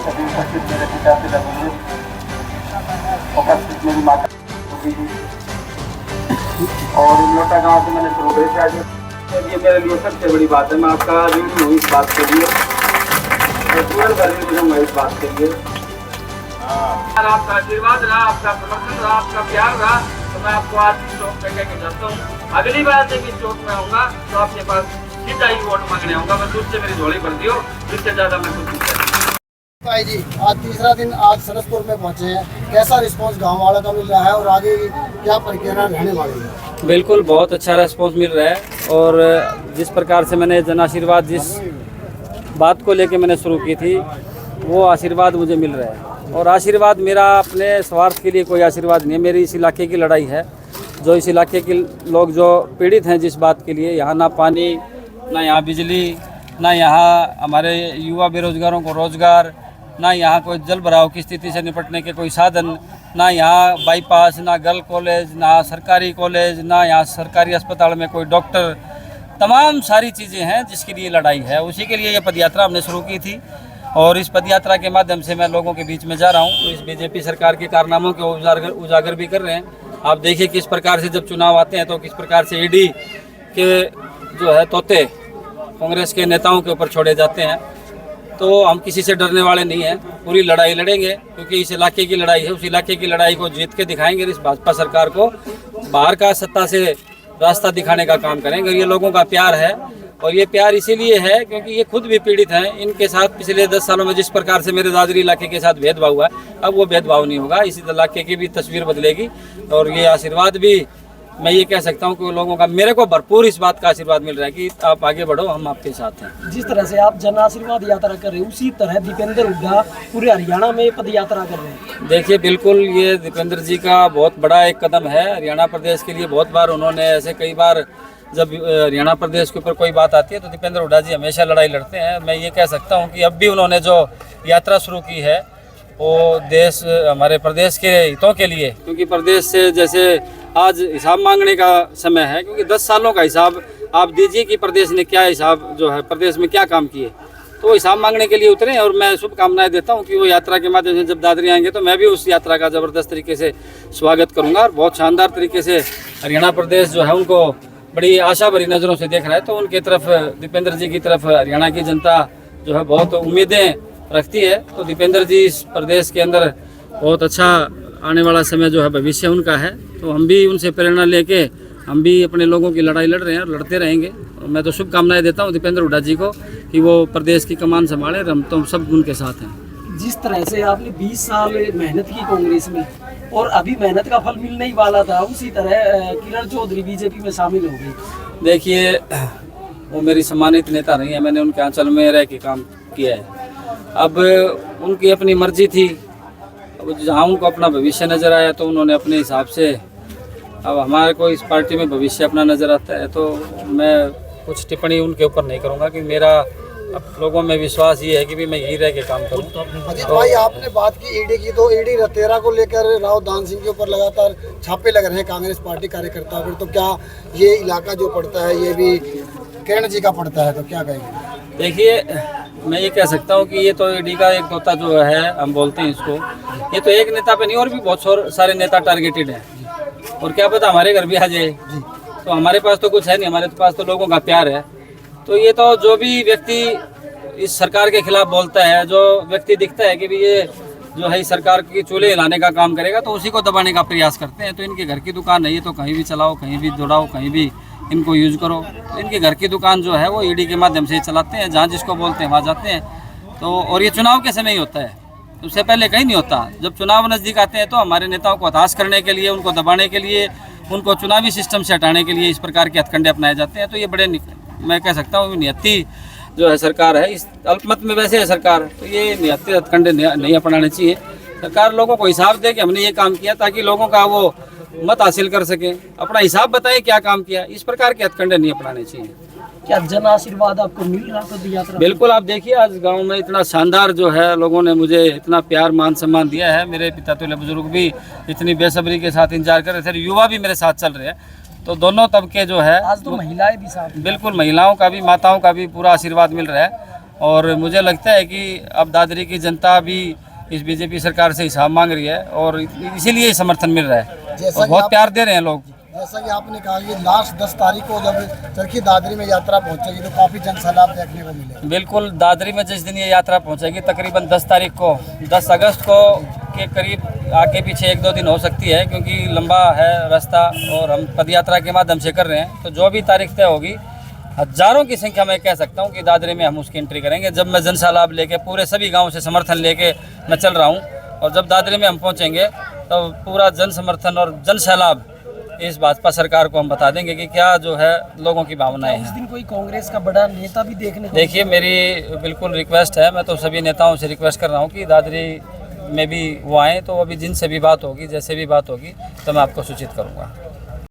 सभी उपस्थित मेरे पिता से लगेंगे, उपस्थित मेरी माता और लोटा गांव से मैंने शुरू करी थी। ये मेरे लिए सबसे बड़ी बात है। मैं आपका ऋणी हूँ इस बात के लिए, मैं जीवन भर ऋणी रहूँगा इस बात के लिए। आपका आशीर्वाद रहा, आपका समर्थन रहा, आपका प्यार रहा, तो मैं आपको आज इस चौक पे कहना चाहता हूँ, अगली बार जब इस चौक में आऊँगा तो आपके पास सीधा ही वोट मांगने आऊँगा। मैं तुझसे मेरी झोली भर दियो, इससे ज़्यादा मैं कुछ नहीं करूँगा। भाई जी, आज तीसरा दिन आज सरसपुर में पहुंचे हैं, कैसा रिस्पांस गांव वालों का मिल रहा है और आगे क्या प्रक्रिया रहने वाली है? बिल्कुल बहुत अच्छा रिस्पांस मिल रहा है और जिस प्रकार से मैंने जन आशीर्वाद जिस बात को लेके मैंने शुरू की थी वो आशीर्वाद मुझे मिल रहा है। और आशीर्वाद मेरा अपने स्वार्थ के लिए कोई आशीर्वाद नहीं है, मेरी इस इलाके की लड़ाई है। जो इस इलाके के लोग जो पीड़ित हैं जिस बात के लिए, यहाँ ना पानी, ना यहाँ बिजली, ना यहाँ हमारे युवा बेरोजगारों को रोजगार, ना यहाँ कोई जल भराव की स्थिति से निपटने के कोई साधन, ना यहाँ बाईपास, ना गर्ल कॉलेज, ना सरकारी कॉलेज, ना यहाँ सरकारी अस्पताल में कोई डॉक्टर, तमाम सारी चीज़ें हैं जिसके लिए लड़ाई है। उसी के लिए ये पदयात्रा हमने शुरू की थी और इस पदयात्रा के माध्यम से मैं लोगों के बीच में जा रहा हूँ। तो इस बीजेपी सरकार के कारनामों को उजागर भी कर रहे हैं। आप देखिए किस प्रकार से जब चुनाव आते हैं तो किस प्रकार से ईडी के जो है तोते कांग्रेस के नेताओं के ऊपर छोड़े जाते हैं। तो हम किसी से डरने वाले नहीं हैं, पूरी लड़ाई लड़ेंगे क्योंकि इस इलाके की लड़ाई है। उस इलाके की लड़ाई को जीत के दिखाएंगे। इस भाजपा सरकार को बाहर का सत्ता से रास्ता दिखाने का काम करेंगे। और ये लोगों का प्यार है और ये प्यार इसीलिए है क्योंकि ये खुद भी पीड़ित हैं। इनके साथ पिछले 10 सालों में जिस प्रकार से मेरे दादरी इलाके के साथ भेदभाव हुआ है, अब वो भेदभाव नहीं होगा। इसी इलाके की भी तस्वीर बदलेगी और ये आशीर्वाद भी मैं ये कह सकता हूँ कि लोगों का मेरे को भरपूर इस बात का आशीर्वाद मिल रहा है कि आप आगे बढ़ो, हम आपके साथ हैं। जिस तरह से आप जन आशीर्वाद यात्रा कर रहे हैं उसी तरह दीपेंद्र हुड्डा पूरे हरियाणा में पद यात्रा कर रहे हैं। देखिए बिल्कुल ये दीपेंद्र जी का बहुत बड़ा एक कदम है हरियाणा प्रदेश के लिए। बहुत बार उन्होंने ऐसे कई बार जब हरियाणा प्रदेश के ऊपर कोई बात आती है तो दीपेंद्र हुड्डा जी हमेशा लड़ाई लड़ते हैं। मैं ये कह सकता हूँ कि अब भी उन्होंने जो यात्रा शुरू की है वो देश हमारे प्रदेश के हितों के लिए, क्योंकि प्रदेश से जैसे आज हिसाब मांगने का समय है, क्योंकि 10 सालों का हिसाब आप दीजिए कि प्रदेश ने क्या हिसाब जो है प्रदेश में क्या काम किए, तो हिसाब मांगने के लिए उतरे। और मैं शुभकामनाएं देता हूं कि वो यात्रा के माध्यम से जब दादरी आएंगे तो मैं भी उस यात्रा का ज़बरदस्त तरीके से स्वागत करूंगा। और बहुत शानदार तरीके से हरियाणा प्रदेश जो है उनको बड़ी आशा भरी नज़रों से देख रहा है। तो उनकी तरफ दीपेंद्र जी की तरफ हरियाणा की जनता जो है बहुत उम्मीदें रखती है। तो दीपेंद्र जी इस प्रदेश के अंदर बहुत अच्छा आने वाला समय जो है भविष्य उनका है। तो हम भी उनसे प्रेरणा लेके हम भी अपने लोगों की लड़ाई लड़ रहे हैं और लड़ते रहेंगे। और मैं तो शुभकामनाएं देता हूं दीपेंद्र हुड्डा जी को कि वो प्रदेश की कमान संभाले। हम तो सब उनके साथ हैं। जिस तरह से आपने 20 साल मेहनत की कांग्रेस में और अभी मेहनत का फल मिलने ही वाला था, उसी तरह किरण चौधरी बीजेपी में शामिल हो गई। देखिए वो मेरी सम्मानित नेता नहीं है, मैंने उनके आंचल में रह के काम किया है। अब उनकी अपनी मर्जी थी, अब जहाँ उनको अपना भविष्य नज़र आया तो उन्होंने अपने हिसाब से, अब हमारे को इस पार्टी में भविष्य अपना नज़र आता है तो मैं कुछ टिप्पणी उनके ऊपर नहीं करूँगा कि मेरा अब लोगों में विश्वास ये है कि भी मैं यही रह के काम करूँ। अजीत भाई, आपने बात की ईडी की, तो ईडी रतेरा को लेकर राव दान सिंह के ऊपर लगातार छापे लग रहे हैं कांग्रेस पार्टी कार्यकर्ता पर, तो क्या ये इलाका जो पड़ता है ये भी किरण जी का पड़ता है, तो क्या कहेंगे? देखिए मैं ये कह सकता हूँ कि ये तो ईडी का एक तोता जो है हम बोलते हैं इसको, ये तो एक नेता पे नहीं और भी बहुत सारे नेता टारगेटेड हैं। और क्या पता हमारे घर भी आ जाए, तो हमारे पास तो कुछ है नहीं, हमारे पास तो लोगों का प्यार है। तो ये तो जो भी व्यक्ति इस सरकार के खिलाफ बोलता है, जो व्यक्ति दिखता है कि भी ये जो है इस सरकार की चूल्हे हिलाने का काम करेगा, तो उसी को दबाने का प्रयास करते हैं। तो इनके घर की दुकान है, ये तो कहीं भी चलाओ, कहीं भी दौड़ाओ, कहीं भी इनको यूज करो। तो इनके घर की दुकान जो है वो ईडी के माध्यम से चलाते हैं, जहाँ जिसको बोलते हैं वहाँ जाते हैं। तो और ये चुनाव के समय ही होता है, उससे पहले कहीं नहीं होता। जब चुनाव नज़दीक आते हैं तो हमारे नेताओं को हताश करने के लिए, उनको दबाने के लिए, उनको चुनावी सिस्टम से हटाने के लिए इस प्रकार के हथकंडे अपनाए जाते हैं। तो ये बड़े मैं कह सकता हूँ नियत्ती जो है सरकार है, इस अल्पमत में वैसे है सरकार, तो ये नियत्ती हथकंडे नहीं अपनाने चाहिए। सरकार लोगों को हिसाब दे कि हमने ये काम किया, ताकि लोगों का वो मत हासिल कर सकें, अपना हिसाब बताएं क्या काम किया। इस प्रकार के हथकंडे नहीं अपनाने चाहिए। क्या जन आशीर्वाद आपको मिल रहा था यात्रा? बिल्कुल, आप देखिए आज गांव में इतना शानदार जो है लोगों ने मुझे इतना प्यार मान सम्मान दिया है। मेरे पिता तुल्य बुजुर्ग भी इतनी बेसब्री के साथ इंतजार कर रहे थे, युवा भी मेरे साथ चल रहे हैं। तो दोनों तबके जो है, आज तो महिलाएं भी साथ, बिल्कुल महिलाओं का भी, माताओं का भी पूरा आशीर्वाद मिल रहा है। और मुझे लगता है कि अब दादरी की जनता भी इस बीजेपी सरकार से हिसाब मांग रही है और इसीलिए समर्थन मिल रहा है जैसा और कि बहुत प्यार दे रहे हैं लोग। जैसा कि आपने कहा कि लास्ट 10 तारीख को जब चरखी दादरी में यात्रा पहुंचेगी तो काफ़ी जन सैलाब देखने को मिलेगा। बिल्कुल, दादरी में जिस दिन ये यात्रा पहुंचेगी तकरीबन 10 तारीख को, 10 अगस्त को के करीब आगे पीछे 1-2 दिन हो सकती है क्योंकि लंबा है रास्ता और हम पद यात्रा के माध्यम से कर रहे हैं। तो जो भी तारीख तय होगी, हजारों की संख्या में कह सकता हूँ कि दादरी में हम उसकी एंट्री करेंगे। जब मैं जन सैलाब लेके पूरे सभी गाँव से समर्थन लेके मैं चल रहा हूँ और जब दादरी में हम पहुँचेंगे तो पूरा जन समर्थन और जन सैलाब इस भाजपा सरकार को हम बता देंगे कि क्या जो है लोगों की भावनाएं उस हैं। दिन कोई कांग्रेस का बड़ा नेता भी देखने को देखिए, मेरी बिल्कुल रिक्वेस्ट है, मैं तो सभी नेताओं से रिक्वेस्ट कर रहा हूँ कि दादरी में भी वो आएँ, तो अभी जिनसे भी बात होगी, जैसे भी बात होगी तो मैं आपको सूचित करूँगा।